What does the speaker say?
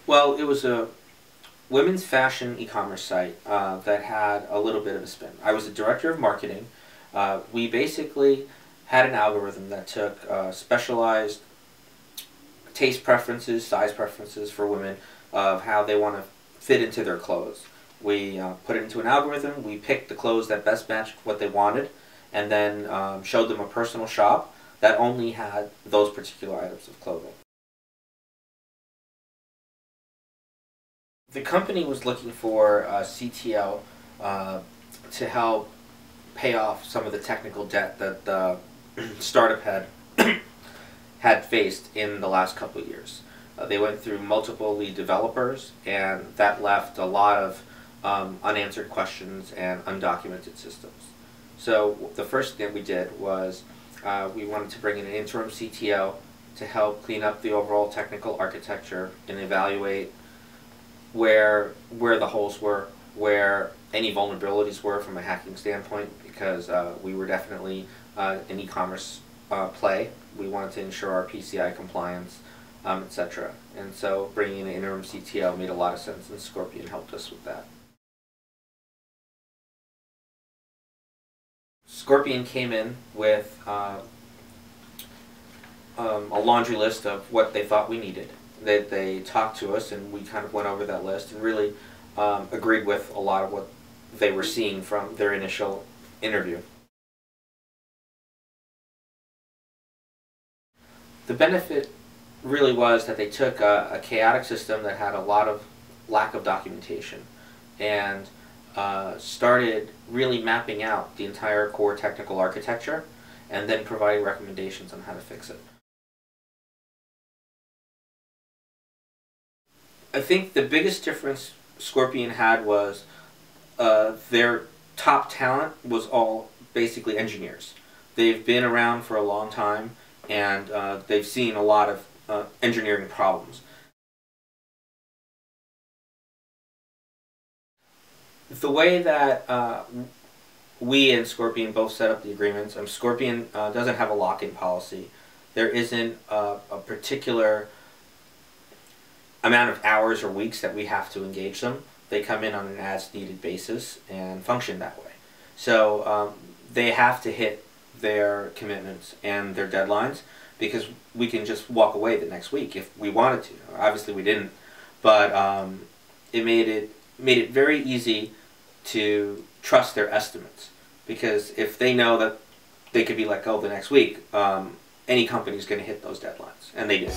Well, it was a women's fashion e-commerce site that had a little bit of a spin. I was the director of marketing. We basically had an algorithm that took specialized taste preferences, size preferences for women of how they want to fit into their clothes. We put it into an algorithm, we picked the clothes that best matched what they wanted, and then showed them a personal shop that only had those particular items of clothing. The company was looking for a CTO to help pay off some of the technical debt that the startup had faced in the last couple of years. They went through multiple lead developers, and that left a lot of unanswered questions and undocumented systems. So the first thing we did was we wanted to bring in an interim CTO to help clean up the overall technical architecture and evaluate where the holes were, where any vulnerabilities were from a hacking standpoint, because we were definitely an e-commerce play. We wanted to ensure our PCI compliance, etc. And so bringing in an interim CTO made a lot of sense, and Scorpion helped us with that. Scorpion came in with a laundry list of what they thought we needed. They talked to us, and we kind of went over that list and really agreed with a lot of what they were seeing from their initial interview. The benefit really was that they took a chaotic system that had a lot of lack of documentation and started really mapping out the entire core technical architecture and then providing recommendations on how to fix it. I think the biggest difference Scorpion had was their top talent was all basically engineers. They've been around for a long time, and they've seen a lot of engineering problems. The way that we and Scorpion both set up the agreements, Scorpion doesn't have a lock-in policy. There isn't a particular amount of hours or weeks that we have to engage them. They come in on an as-needed basis and function that way. So they have to hit their commitments and their deadlines, because we can just walk away the next week if we wanted to. Obviously we didn't, but it made it very easy to trust their estimates, because if they know that they could be let go the next week, any company is going to hit those deadlines, and they did.